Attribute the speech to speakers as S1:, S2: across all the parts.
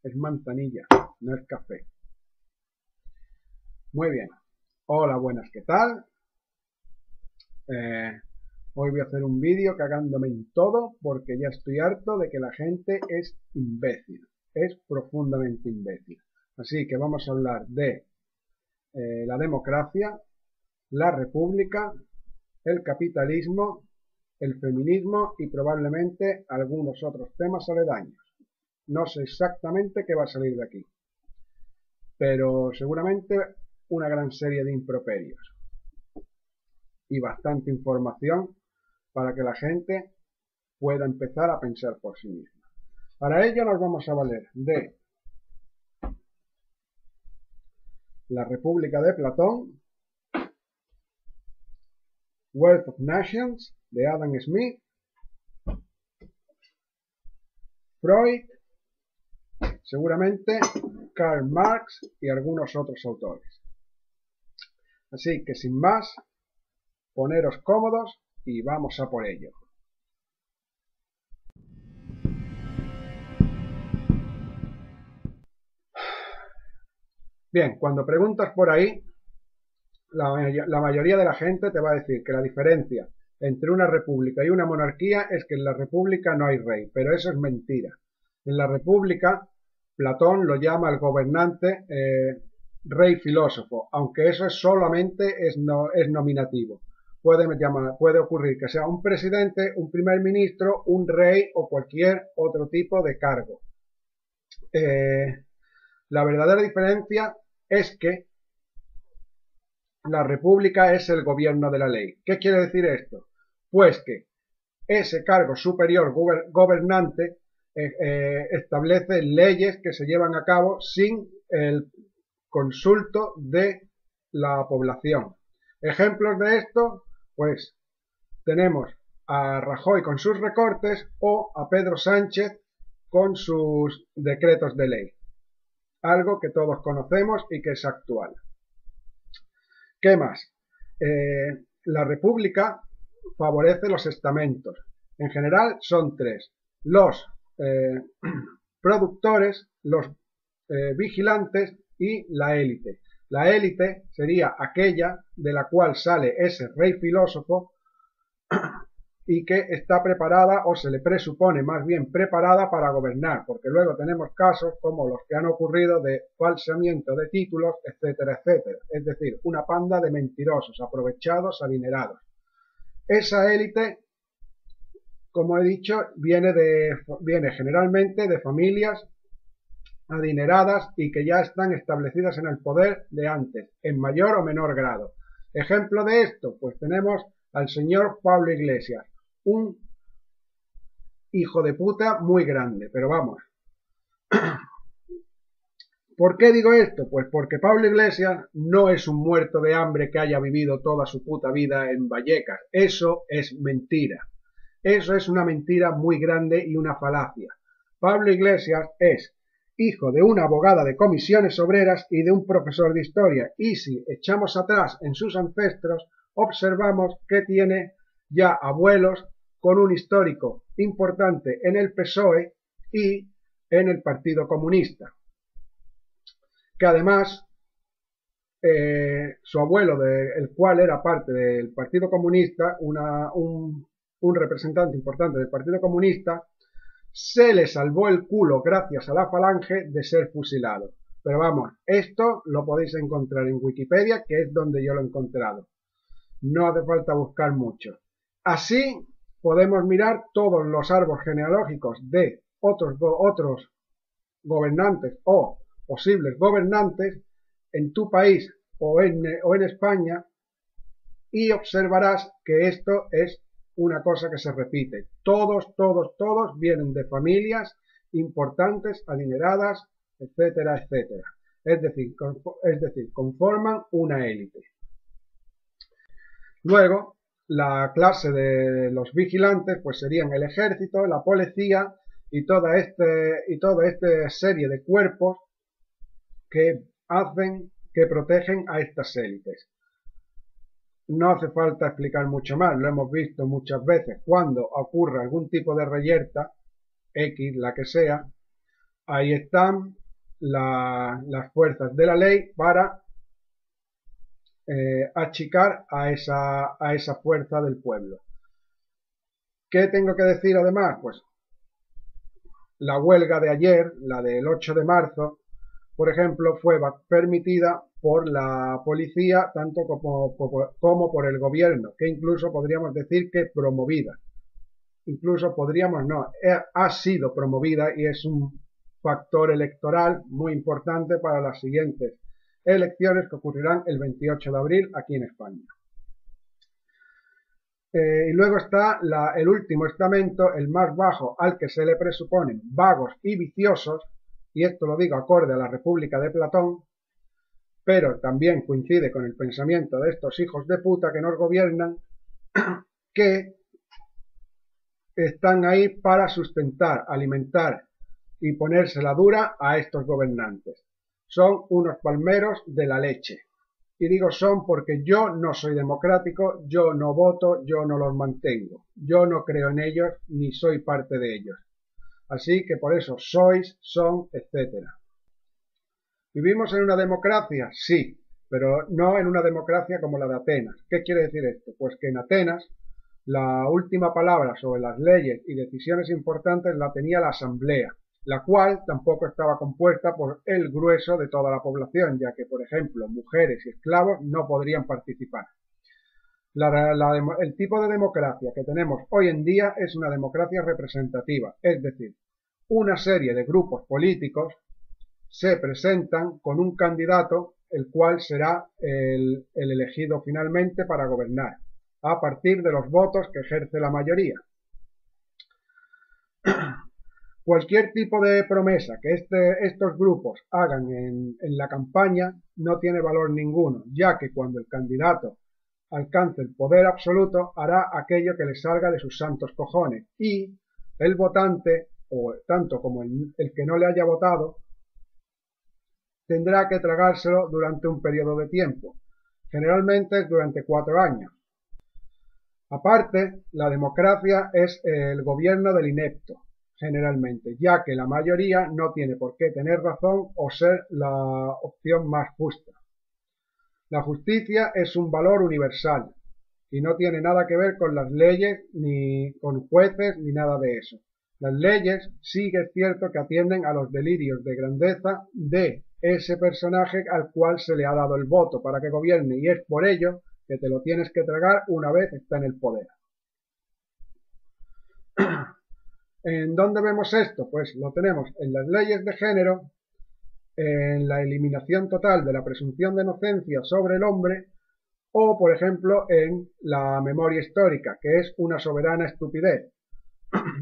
S1: es manzanilla, no es café. Muy bien. Hola, buenas, ¿qué tal? Hoy voy a hacer un vídeo cagándome en todo porque ya estoy harto de que la gente es imbécil. Es profundamente imbécil. Así que vamos a hablar de la democracia, la república, el capitalismo, el feminismo y probablemente algunos otros temas aledaños. No sé exactamente qué va a salir de aquí, pero seguramente una gran serie de improperios y bastante información para que la gente pueda empezar a pensar por sí misma. Para ello nos vamos a valer de la República de Platón, Wealth of Nations de Adam Smith, Freud, seguramente Karl Marx y algunos otros autores. Así que sin más, poneros cómodos y vamos a por ello. Bien, cuando preguntas por ahí, la mayoría de la gente te va a decir que la diferencia entre una república y una monarquía es que en la república no hay rey, pero eso es mentira. En la república, Platón lo llama el gobernante rey filósofo, aunque eso es nominativo. Puede ocurrir que sea un presidente, un primer ministro, un rey o cualquier otro tipo de cargo. La verdadera diferencia es que la república es el gobierno de la ley. ¿Qué quiere decir esto? Pues que ese cargo superior gobernante establece leyes que se llevan a cabo sin el consulto de la población. Ejemplos de esto, pues tenemos a Rajoy con sus recortes o a Pedro Sánchez con sus decretos de ley. Algo que todos conocemos y que es actual. ¿Qué más? La república favorece los estamentos. En general son tres. Los productores, los vigilantes y la élite. La élite sería aquella de la cual sale ese rey filósofo y que está preparada, o se le presupone más bien preparada para gobernar, porque luego tenemos casos como los que han ocurrido de falseamiento de títulos, etcétera, etcétera. Es decir, una panda de mentirosos, aprovechados, adinerados. Esa élite, como he dicho, viene generalmente de familias adineradas y que ya están establecidas en el poder de antes, en mayor o menor grado. Ejemplo de esto, pues tenemos al señor Pablo Iglesias, un hijo de puta muy grande, pero vamos. ¿Por qué digo esto? Pues porque Pablo Iglesias no es un muerto de hambre que haya vivido toda su puta vida en Vallecas. Eso es mentira. Eso es una mentira muy grande y una falacia. Pablo Iglesias es hijo de una abogada de comisiones obreras y de un profesor de historia. Y si echamos atrás en sus ancestros, observamos que tiene ya abuelos con un histórico importante en el PSOE y en el Partido Comunista. Que además su abuelo, el cual era parte del Partido Comunista, un representante importante del Partido Comunista, se le salvó el culo gracias a la Falange de ser fusilado. Pero vamos, esto lo podéis encontrar en Wikipedia, que es donde yo lo he encontrado. No hace falta buscar mucho. Así podemos mirar todos los árboles genealógicos de otros gobernantes o posibles gobernantes en tu país o en España y observarás que esto es una cosa que se repite. Todos vienen de familias importantes, adineradas, etcétera, etcétera. Es decir, conforman una élite. Luego, la clase de los vigilantes pues serían el ejército, la policía y toda esta serie de cuerpos que protegen a estas élites. No hace falta explicar mucho más, lo hemos visto muchas veces. Cuando ocurre algún tipo de reyerta, X, la que sea, ahí están las fuerzas de la ley para achicar a esa fuerza del pueblo. ¿Qué tengo que decir además? Pues la huelga de ayer, la del 8 de marzo, por ejemplo, fue permitida por la policía tanto como por el gobierno, que incluso podríamos decir que promovida. Incluso podríamos no, ha sido promovida y es un factor electoral muy importante para las siguientes elecciones que ocurrirán el 28 de abril aquí en España. Y luego está el último estamento, el más bajo, al que se le presuponen vagos y viciosos, y esto lo digo acorde a la República de Platón, pero también coincide con el pensamiento de estos hijos de puta que nos gobiernan, que están ahí para sustentar, alimentar y ponérsela dura a estos gobernantes. Son unos palmeros de la leche. Y digo son porque yo no soy democrático, yo no voto, yo no los mantengo. Yo no creo en ellos ni soy parte de ellos. Así que por eso sois, son, etc. ¿Vivimos en una democracia? Sí, pero no en una democracia como la de Atenas. ¿Qué quiere decir esto? Pues que en Atenas la última palabra sobre las leyes y decisiones importantes la tenía la asamblea, la cual tampoco estaba compuesta por el grueso de toda la población, ya que, por ejemplo, mujeres y esclavos no podrían participar. El tipo de democracia que tenemos hoy en día es una democracia representativa, es decir, una serie de grupos políticos se presentan con un candidato, el cual será el elegido finalmente para gobernar, a partir de los votos que ejerce la mayoría. Cualquier tipo de promesa que estos grupos hagan en la campaña no tiene valor ninguno, ya que cuando el candidato alcance el poder absoluto hará aquello que le salga de sus santos cojones y el votante, o tanto como el que no le haya votado, tendrá que tragárselo durante un periodo de tiempo, generalmente es durante 4 años. Aparte, la democracia es el gobierno del inepto, generalmente, ya que la mayoría no tiene por qué tener razón o ser la opción más justa. La justicia es un valor universal y no tiene nada que ver con las leyes, ni con jueces, ni nada de eso. Las leyes sí que es cierto que atienden a los delirios de grandeza de ese personaje al cual se le ha dado el voto para que gobierne, y es por ello que te lo tienes que tragar una vez está en el poder. ¿En dónde vemos esto? Pues lo tenemos en las leyes de género, en la eliminación total de la presunción de inocencia sobre el hombre, o por ejemplo en la memoria histórica, que es una soberana estupidez.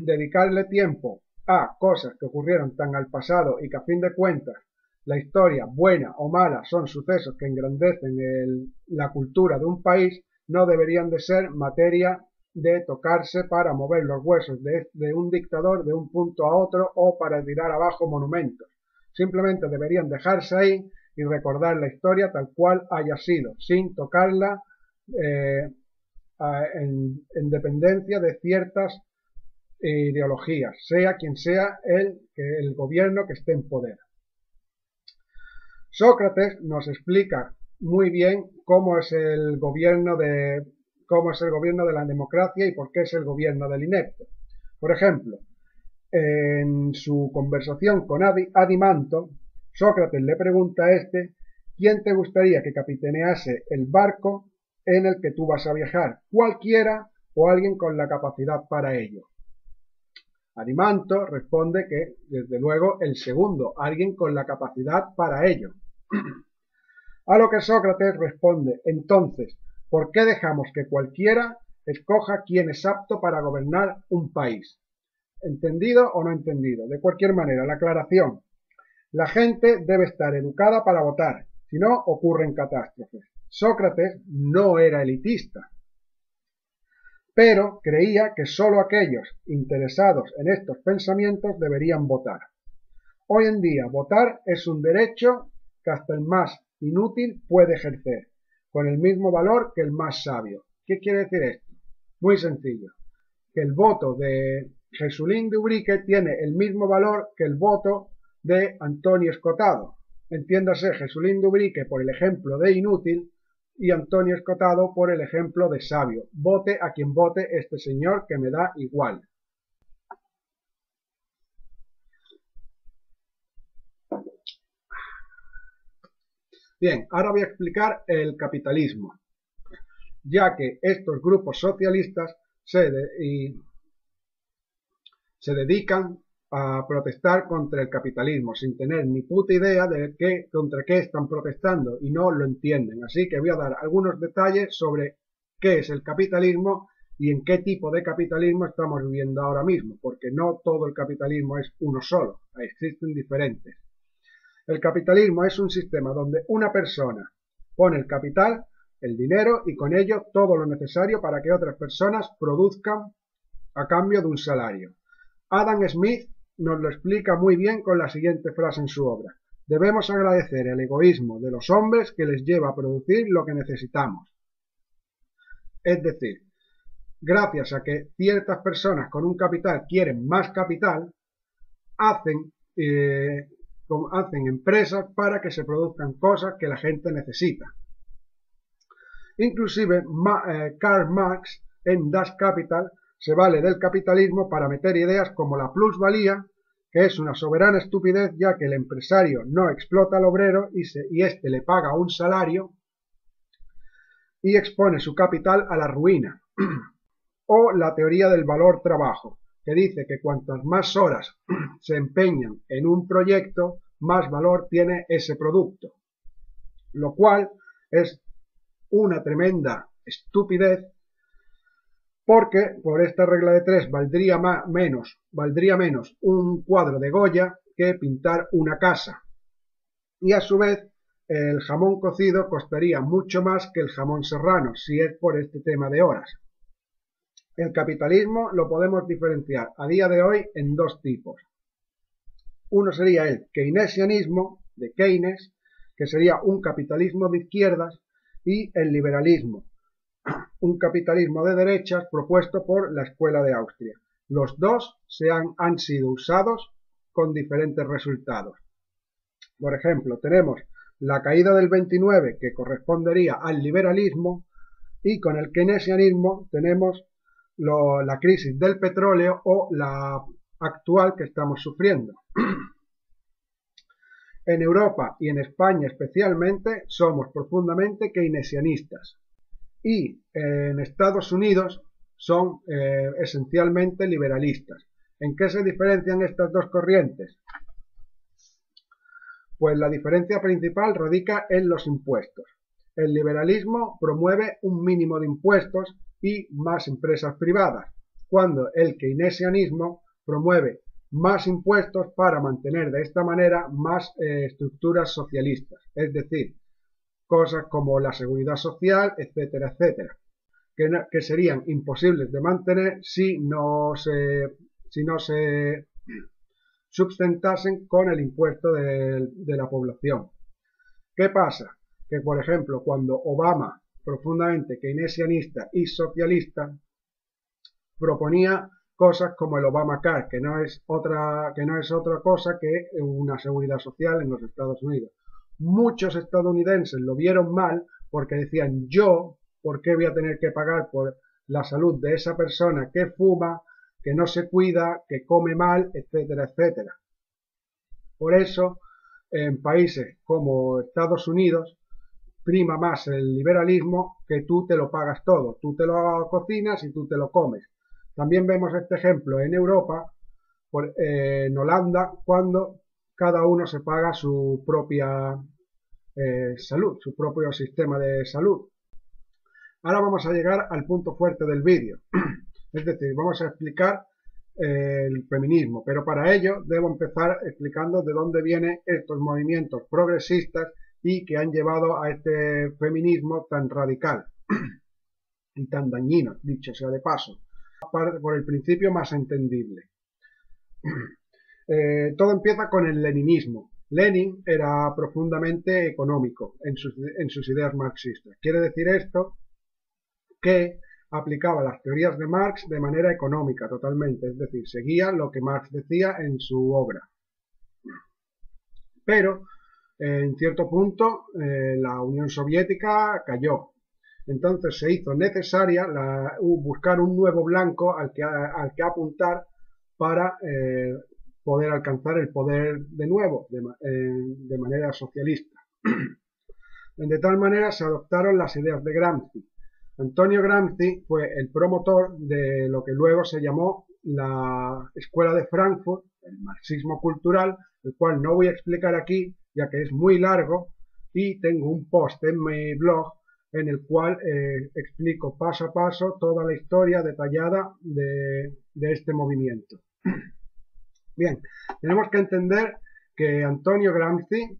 S1: Dedicarle tiempo a cosas que ocurrieron tan al pasado y que a fin de cuentas la historia, buena o mala, son sucesos que engrandecen la cultura de un país, no deberían de ser materia de tocarse para mover los huesos de un dictador de un punto a otro o para tirar abajo monumentos. Simplemente deberían dejarse ahí y recordar la historia tal cual haya sido, sin tocarla en dependencia de ciertas ideologías, sea quien sea el gobierno que esté en poder. Sócrates nos explica muy bien cómo es el gobierno de la democracia y por qué es el gobierno del inepto. Por ejemplo, en su conversación con Adimanto, Sócrates le pregunta a este ¿quién te gustaría que capitanease el barco en el que tú vas a viajar? ¿Cualquiera o alguien con la capacidad para ello? Adimanto responde que, desde luego, el segundo, alguien con la capacidad para ello. A lo que Sócrates responde, entonces, ¿por qué dejamos que cualquiera escoja quién es apto para gobernar un país? ¿Entendido o no entendido? De cualquier manera, la aclaración. La gente debe estar educada para votar, si no ocurren catástrofes. Sócrates no era elitista, pero creía que sólo aquellos interesados en estos pensamientos deberían votar. Hoy en día, votar es un derecho que hasta el más inútil puede ejercer, con el mismo valor que el más sabio. ¿Qué quiere decir esto? Muy sencillo, que el voto de Jesulín de Ubrique tiene el mismo valor que el voto de Antonio Escotado. Entiéndase Jesulín Dubrique por el ejemplo de inútil y Antonio Escotado por el ejemplo de sabio. Vote a quien vote este señor, que me da igual. Bien, ahora voy a explicar el capitalismo, ya que estos grupos socialistas se dedican a protestar contra el capitalismo sin tener ni puta idea de contra qué están protestando y no lo entienden. Así que voy a dar algunos detalles sobre qué es el capitalismo y en qué tipo de capitalismo estamos viviendo ahora mismo, porque no todo el capitalismo es uno solo, existen diferentes. El capitalismo es un sistema donde una persona pone el capital, el dinero, y con ello todo lo necesario para que otras personas produzcan a cambio de un salario. Adam Smith nos lo explica muy bien con la siguiente frase en su obra: debemos agradecer el egoísmo de los hombres que les lleva a producir lo que necesitamos. Es decir, gracias a que ciertas personas con un capital quieren más capital, hacen empresas para que se produzcan cosas que la gente necesita. Inclusive Karl Marx en Das Kapital se vale del capitalismo para meter ideas como la plusvalía, que es una soberana estupidez, ya que el empresario no explota al obrero y éste le paga un salario y expone su capital a la ruina. O la teoría del valor trabajo, que dice que cuantas más horas se empeñan en un proyecto, más valor tiene ese producto, lo cual es una tremenda estupidez, porque por esta regla de 3 valdría menos un cuadro de Goya que pintar una casa, y a su vez el jamón cocido costaría mucho más que el jamón serrano, si es por este tema de horas. El capitalismo lo podemos diferenciar a día de hoy en dos tipos. Uno sería el keynesianismo de Keynes, que sería un capitalismo de izquierdas, y el liberalismo, un capitalismo de derechas propuesto por la Escuela de Austria. Los dos han sido usados con diferentes resultados. Por ejemplo, tenemos la caída del 29, que correspondería al liberalismo, y con el keynesianismo tenemos la crisis del petróleo o la actual que estamos sufriendo. En Europa y en España especialmente somos profundamente keynesianistas, y en Estados Unidos son esencialmente liberalistas. ¿En qué se diferencian estas dos corrientes? Pues la diferencia principal radica en los impuestos. El liberalismo promueve un mínimo de impuestos y más empresas privadas, cuando el keynesianismo promueve más impuestos para mantener de esta manera más estructuras socialistas, es decir, cosas como la seguridad social, etcétera, etcétera, que serían imposibles de mantener si no se sustentasen con el impuesto de la población. ¿Qué pasa? Que, por ejemplo, cuando Obama, profundamente keynesianista y socialista, proponía cosas como el Obamacare, que no es otra cosa que una seguridad social en los Estados Unidos. Muchos estadounidenses lo vieron mal porque decían: yo, ¿por qué voy a tener que pagar por la salud de esa persona que fuma, que no se cuida, que come mal, etcétera, etcétera? Por eso, en países como Estados Unidos, prima más el liberalismo, que tú te lo pagas todo, tú te lo cocinas y tú te lo comes. También vemos este ejemplo en Europa, en Holanda, cuando cada uno se paga su propia salud, su propio sistema de salud. Ahora vamos a llegar al punto fuerte del vídeo, es decir, vamos a explicar el feminismo, pero para ello debo empezar explicando de dónde vienen estos movimientos progresistas y que han llevado a este feminismo tan radical y tan dañino, dicho sea de paso, por el principio más entendible. Todo empieza con el leninismo. Lenin era profundamente económico en sus ideas marxistas. Quiere decir esto que aplicaba las teorías de Marx de manera económica totalmente, es decir, seguía lo que Marx decía en su obra. pero en cierto punto la Unión Soviética cayó. Entonces se hizo necesaria buscar un nuevo blanco al que apuntar para poder alcanzar el poder de nuevo, de manera socialista. De tal manera se adoptaron las ideas de Gramsci. Antonio Gramsci fue el promotor de lo que luego se llamó la Escuela de Frankfurt, el marxismo cultural, el cual no voy a explicar aquí, ya que es muy largo, y tengo un post en mi blog en el cual explico paso a paso toda la historia detallada de este movimiento. Bien, tenemos que entender que Antonio Gramsci,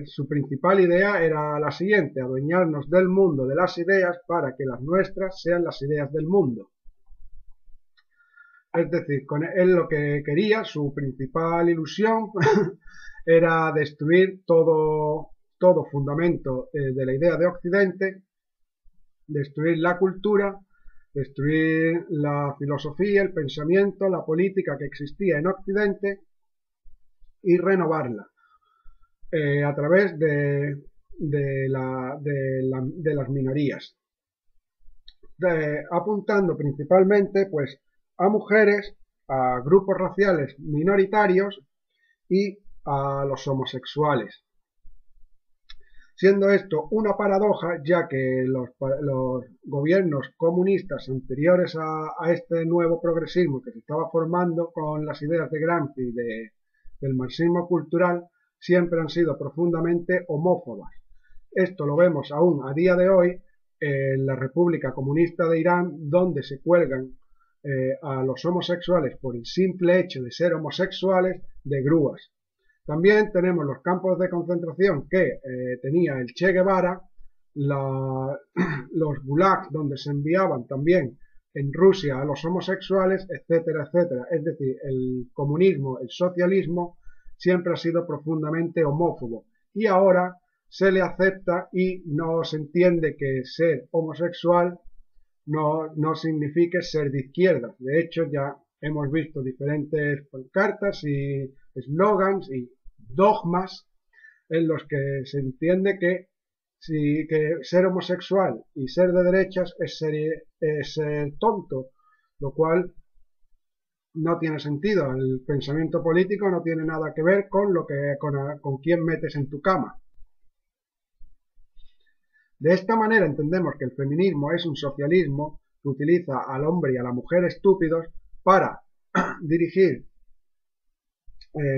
S1: su principal idea era la siguiente: adueñarnos del mundo de las ideas para que las nuestras sean las ideas del mundo. Es decir, con él lo que quería, su principal ilusión, era destruir todo fundamento de la idea de Occidente, destruir la cultura, destruir la filosofía, el pensamiento, la política que existía en Occidente y renovarla a través de las minorías, apuntando principalmente pues a mujeres, a grupos raciales minoritarios y a los homosexuales. Siendo esto una paradoja, ya que los gobiernos comunistas anteriores a este nuevo progresismo que se estaba formando con las ideas de Gramsci del marxismo cultural siempre han sido profundamente homófobas. Esto lo vemos aún a día de hoy en la República Comunista de Irán, donde se cuelgan a los homosexuales por el simple hecho de ser homosexuales de grúas. También tenemos los campos de concentración que tenía el Che Guevara, los gulags donde se enviaban también en Rusia a los homosexuales, etcétera, etcétera. Es decir, el comunismo, el socialismo siempre ha sido profundamente homófobo y ahora se le acepta y no se entiende que ser homosexual no signifique ser de izquierda. De hecho, ya hemos visto diferentes pancartas y eslogans y dogmas en los que se entiende que ser homosexual y ser de derechas es ser tonto, lo cual no tiene sentido. El pensamiento político no tiene nada que ver con quién metes en tu cama. De esta manera entendemos que el feminismo es un socialismo que utiliza al hombre y a la mujer estúpidos para dirigir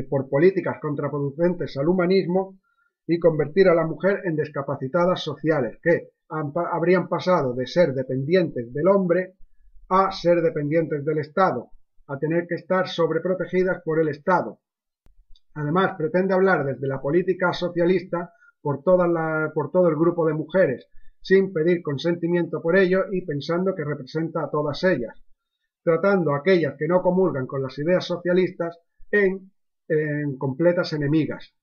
S1: por políticas contraproducentes al humanismo y convertir a la mujer en discapacitadas sociales que habrían pasado de ser dependientes del hombre a ser dependientes del Estado, a tener que estar sobreprotegidas por el Estado. Además, pretende hablar desde la política socialista por todo el grupo de mujeres, sin pedir consentimiento por ello y pensando que representa a todas ellas, tratando a aquellas que no comulgan con las ideas socialistas en completas enemigas.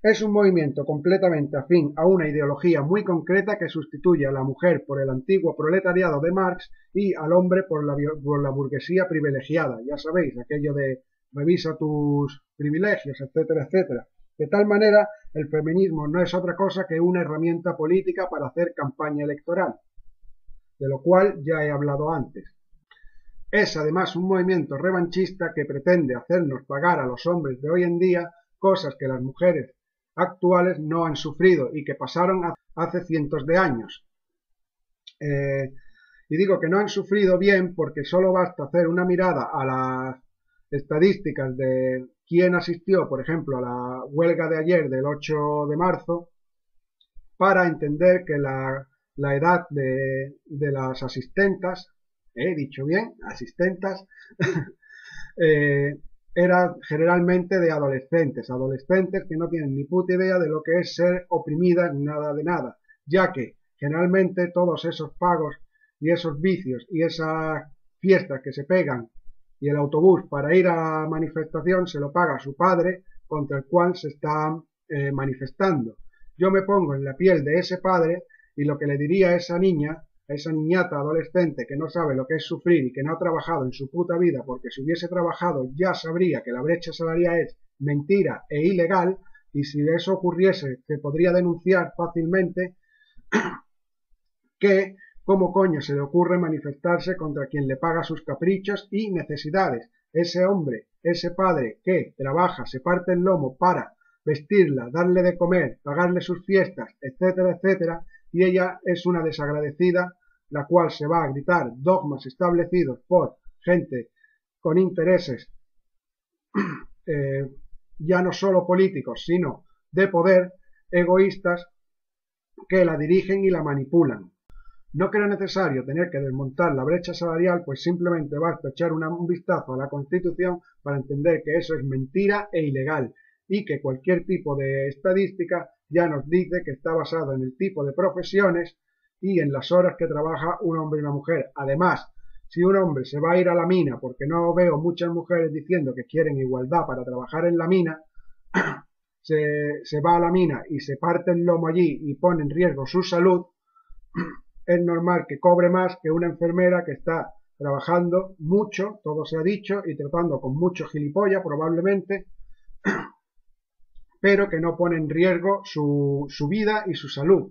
S1: Es un movimiento completamente afín a una ideología muy concreta que sustituye a la mujer por el antiguo proletariado de Marx y al hombre por la burguesía privilegiada. Ya sabéis, aquello de revisa tus privilegios, etcétera, etcétera. De tal manera, el feminismo no es otra cosa que una herramienta política para hacer campaña electoral, de lo cual ya he hablado antes. Es además un movimiento revanchista que pretende hacernos pagar a los hombres de hoy en día cosas que las mujeres actuales no han sufrido y que pasaron hace cientos de años. Y digo que no han sufrido bien porque solo basta hacer una mirada a las estadísticas de quién asistió, por ejemplo, a la huelga de ayer del 8 de marzo para entender que la edad de las asistentas, he dicho bien, asistentas, era generalmente de adolescentes que no tienen ni puta idea de lo que es ser oprimidas ni nada de nada, ya que generalmente todos esos pagos y esos vicios y esas fiestas que se pegan y el autobús para ir a la manifestación se lo paga su padre contra el cual se está manifestando. Yo me pongo en la piel de ese padre y lo que le diría a esa niña, a esa niñata adolescente que no sabe lo que es sufrir y que no ha trabajado en su puta vida, porque si hubiese trabajado ya sabría que la brecha salarial es mentira e ilegal, y si eso ocurriese se podría denunciar fácilmente, que cómo coño se le ocurre manifestarse contra quien le paga sus caprichos y necesidades. Ese hombre, ese padre que trabaja, se parte el lomo para vestirla, darle de comer, pagarle sus fiestas, etcétera, etcétera, y ella es una desagradecida, la cual se va a gritar dogmas establecidos por gente con intereses ya no solo políticos, sino de poder, egoístas, que la dirigen y la manipulan. No creo necesario tener que desmontar la brecha salarial, pues simplemente basta echar un vistazo a la Constitución para entender que eso es mentira e ilegal, y que cualquier tipo de estadística ya nos dice que está basado en el tipo de profesiones y en las horas que trabaja un hombre y una mujer. Además, si un hombre se va a ir a la mina, porque no veo muchas mujeres diciendo que quieren igualdad para trabajar en la mina, se va a la mina y se parte el lomo allí y pone en riesgo su salud, es normal que cobre más que una enfermera que está trabajando mucho, todo se ha dicho, y tratando con mucho gilipollas probablemente, pero que no pone en riesgo su vida y su salud.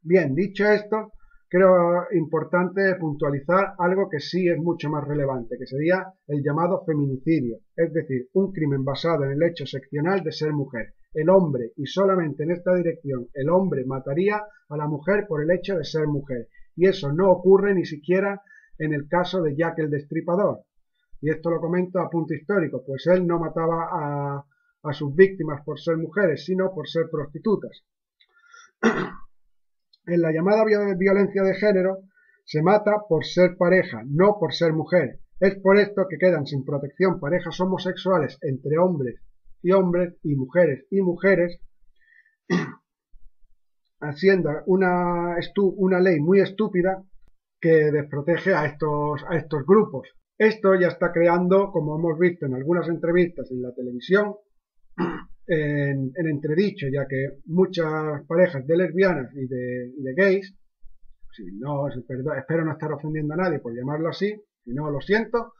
S1: Bien, dicho esto, creo importante puntualizar algo que sí es mucho más relevante, que sería el llamado feminicidio, es decir, un crimen basado en el hecho seccional de ser mujer. El hombre, y solamente en esta dirección, el hombre mataría a la mujer por el hecho de ser mujer, y eso no ocurre ni siquiera en el caso de Jack el Destripador. Y esto lo comento a punto histórico, pues él no mataba a sus víctimas por ser mujeres, sino por ser prostitutas. En la llamada violencia de género se mata por ser pareja, no por ser mujer. Es por esto que quedan sin protección parejas homosexuales entre hombres y mujeres, haciendo una ley muy estúpida que desprotege a estos grupos. Esto ya está creando, como hemos visto en algunas entrevistas en la televisión, en entredicho, ya que muchas parejas de lesbianas y de gays, si no, espero no estar ofendiendo a nadie por llamarlo así, si no, lo siento,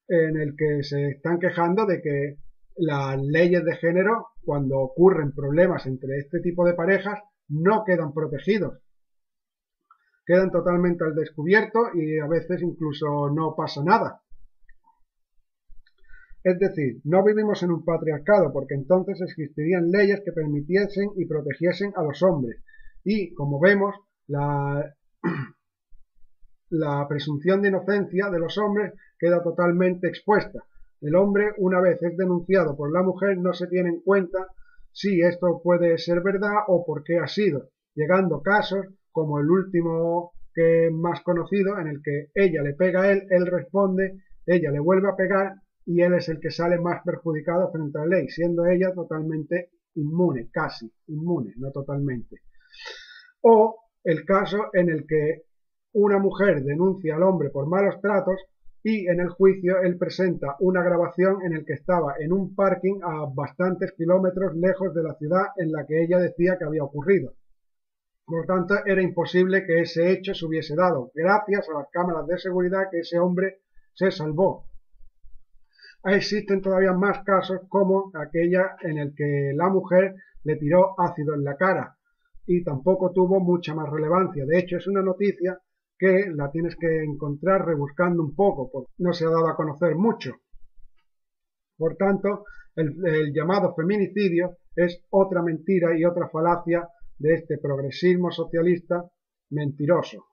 S1: en el que se están quejando de que las leyes de género, cuando ocurren problemas entre este tipo de parejas, no quedan protegidos, quedan totalmente al descubierto y a veces incluso no pasa nada. Es decir, no vivimos en un patriarcado, porque entonces existirían leyes que permitiesen y protegiesen a los hombres. Y, como vemos, la presunción de inocencia de los hombres queda totalmente expuesta. El hombre, una vez es denunciado por la mujer, no se tiene en cuenta si esto puede ser verdad o por qué ha sido, llegando casos como el último que es más conocido, en el que ella le pega a él responde, ella le vuelve a pegar, y él es el que sale más perjudicado frente a la ley, siendo ella totalmente inmune, casi inmune, no totalmente. O el caso en el que una mujer denuncia al hombre por malos tratos y en el juicio él presenta una grabación en el que estaba en un parking a bastantes kilómetros lejos de la ciudad en la que ella decía que había ocurrido. Por lo tanto, era imposible que ese hecho se hubiese dado, gracias a las cámaras de seguridad que ese hombre se salvó. Existen todavía más casos como aquella en el que la mujer le tiró ácido en la cara y tampoco tuvo mucha más relevancia. De hecho, es una noticia que la tienes que encontrar rebuscando un poco, porque no se ha dado a conocer mucho. Por tanto, el llamado feminicidio es otra mentira y otra falacia de este progresismo socialista mentiroso.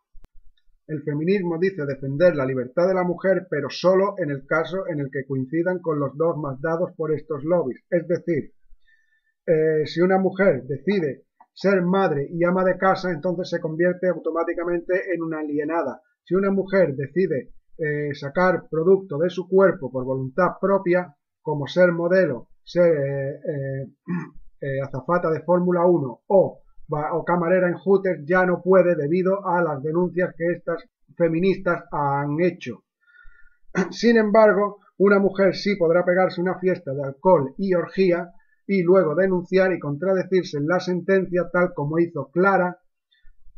S1: El feminismo dice defender la libertad de la mujer, pero solo en el caso en el que coincidan con los dogmas dados por estos lobbies. Es decir, si una mujer decide ser madre y ama de casa, entonces se convierte automáticamente en una alienada. Si una mujer decide sacar producto de su cuerpo por voluntad propia, como ser modelo, ser azafata de Fórmula 1 o camarera en Hooters, ya no puede debido a las denuncias que estas feministas han hecho. Sin embargo, una mujer sí podrá pegarse una fiesta de alcohol y orgía y luego denunciar y contradecirse en la sentencia, tal como hizo Clara,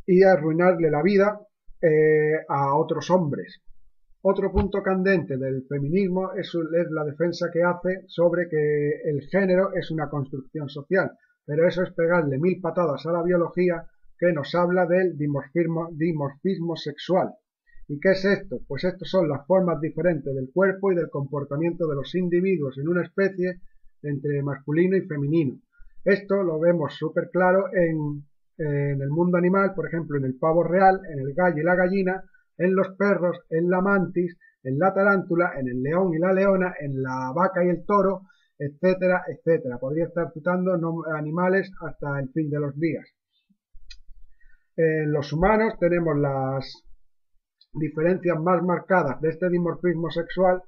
S1: y arruinarle la vida a otros hombres. Otro punto candente del feminismo es la defensa que hace sobre que el género es una construcción social, pero eso es pegarle 1000 patadas a la biología, que nos habla del dimorfismo sexual. ¿Y qué es esto? Pues estos son las formas diferentes del cuerpo y del comportamiento de los individuos en una especie entre masculino y femenino. Esto lo vemos súper claro en el mundo animal, por ejemplo, en el pavo real, en el gallo y la gallina, en los perros, en la mantis, en la tarántula, en el león y la leona, en la vaca y el toro, etcétera, etcétera. Podría estar citando animales hasta el fin de los días. En los humanos tenemos las diferencias más marcadas de este dimorfismo sexual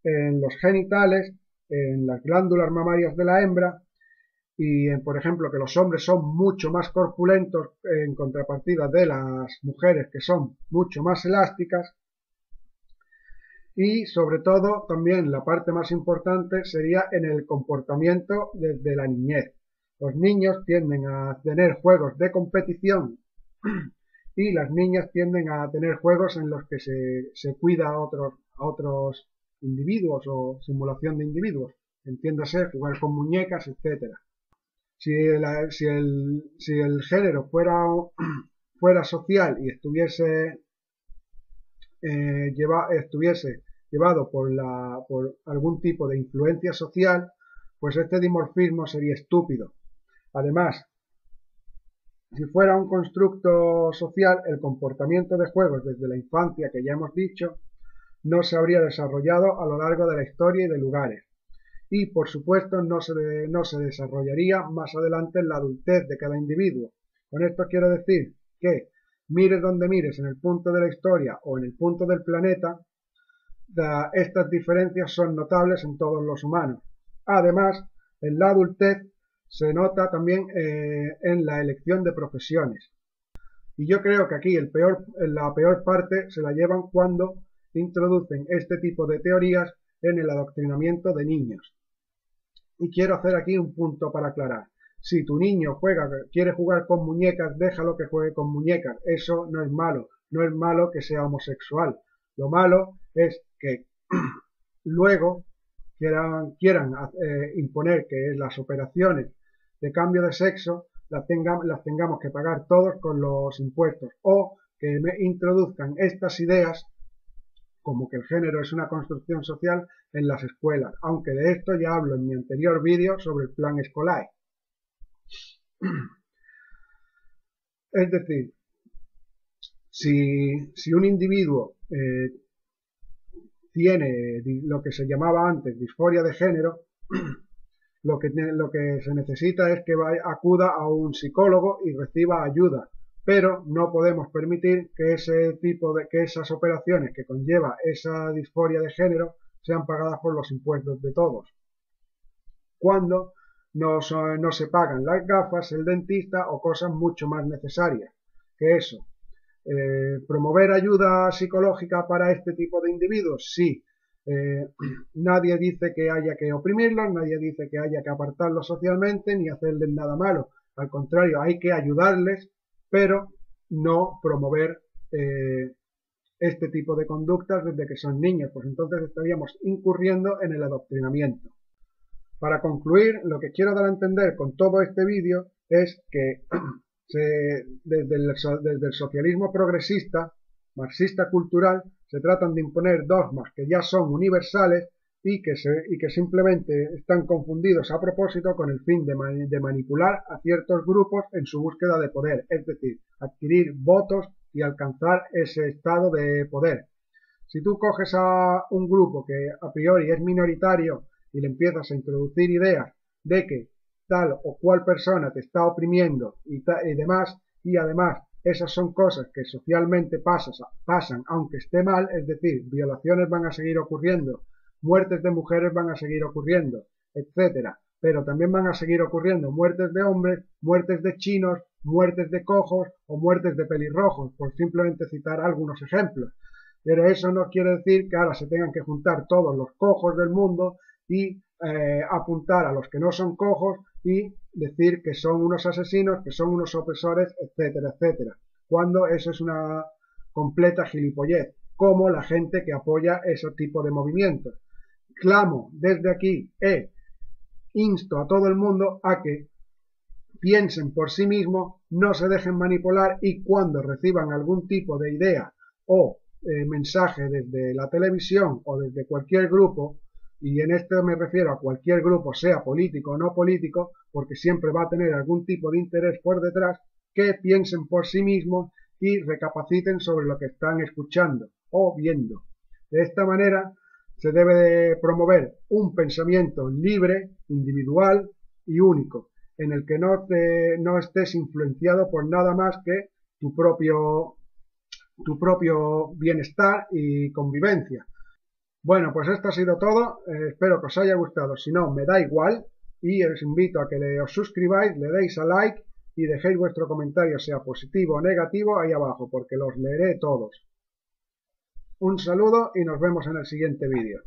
S1: en los genitales, en las glándulas mamarias de la hembra y por ejemplo, que los hombres son mucho más corpulentos en contrapartida de las mujeres, que son mucho más elásticas. Y sobre todo también la parte más importante sería en el comportamiento desde la niñez. Los niños tienden a tener juegos de competición y las niñas tienden a tener juegos en los que se cuida a otros individuos o simulación de individuos. Entiéndase, jugar con muñecas, etcétera. Si el género fuera social y estuviese llevado por algún tipo de influencia social, pues este dimorfismo sería estúpido. Además, si fuera un constructo social, el comportamiento de juegos desde la infancia, que ya hemos dicho, no se habría desarrollado a lo largo de la historia y de lugares. Y, por supuesto, no se desarrollaría más adelante en la adultez de cada individuo. Con esto quiero decir que, mires donde mires, en el punto de la historia o en el punto del planeta, estas diferencias son notables en todos los humanos. Además, en la adultez se nota también en la elección de profesiones. Y yo creo que aquí la peor parte se la llevan cuando introducen este tipo de teorías en el adoctrinamiento de niños. Y quiero hacer aquí un punto para aclarar. Si tu niño quiere jugar con muñecas, déjalo que juegue con muñecas. Eso no es malo. No es malo que sea homosexual. Lo malo es que luego quieran imponer que las operaciones de cambio de sexo las tengamos que pagar todos con los impuestos, o que me introduzcan estas ideas como que el género es una construcción social en las escuelas, aunque de esto ya hablo en mi anterior vídeo sobre el plan escolar. Es decir, si un individuo tiene lo que se llamaba antes disforia de género, lo que se necesita es que acuda a un psicólogo y reciba ayuda, pero no podemos permitir que esas operaciones que conlleva esa disforia de género sean pagadas por los impuestos de todos, cuando no se pagan las gafas, el dentista o cosas mucho más necesarias que eso. ¿Promover ayuda psicológica para este tipo de individuos? Sí. Nadie dice que haya que oprimirlos, nadie dice que haya que apartarlos socialmente ni hacerles nada malo. Al contrario, hay que ayudarles, pero no promover este tipo de conductas desde que son niños, pues entonces estaríamos incurriendo en el adoctrinamiento. Para concluir, lo que quiero dar a entender con todo este vídeo es que desde el socialismo progresista, marxista cultural, se tratan de imponer dogmas que ya son universales y que simplemente están confundidos a propósito con el fin de manipular a ciertos grupos en su búsqueda de poder, es decir, adquirir votos y alcanzar ese estado de poder. Si tú coges a un grupo que a priori es minoritario y le empiezas a introducir ideas de que tal o cual persona te está oprimiendo y demás, y además esas son cosas que socialmente pasan aunque esté mal, es decir, violaciones van a seguir ocurriendo, muertes de mujeres van a seguir ocurriendo, etcétera, pero también van a seguir ocurriendo muertes de hombres, muertes de chinos, muertes de cojos o muertes de pelirrojos, por simplemente citar algunos ejemplos. Pero eso no quiere decir que ahora se tengan que juntar todos los cojos del mundo y apuntar a los que no son cojos y decir que son unos asesinos, que son unos opresores, etcétera, etcétera, cuando eso es una completa gilipollez. como la gente que apoya ese tipo de movimientos. Clamo desde aquí insto a todo el mundo a que piensen por sí mismos, no se dejen manipular y cuando reciban algún tipo de idea o mensaje desde la televisión o desde cualquier grupo, y en esto me refiero a cualquier grupo, sea político o no político, porque siempre va a tener algún tipo de interés por detrás, que piensen por sí mismos y recapaciten sobre lo que están escuchando o viendo. De esta manera se debe de promover un pensamiento libre, individual y único, en el que no estés influenciado por nada más que tu propio bienestar y convivencia. Bueno, pues esto ha sido todo, espero que os haya gustado, si no, me da igual, y os invito a que os suscribáis, le deis a like y dejéis vuestro comentario, sea positivo o negativo, ahí abajo, porque los leeré todos. Un saludo y nos vemos en el siguiente vídeo.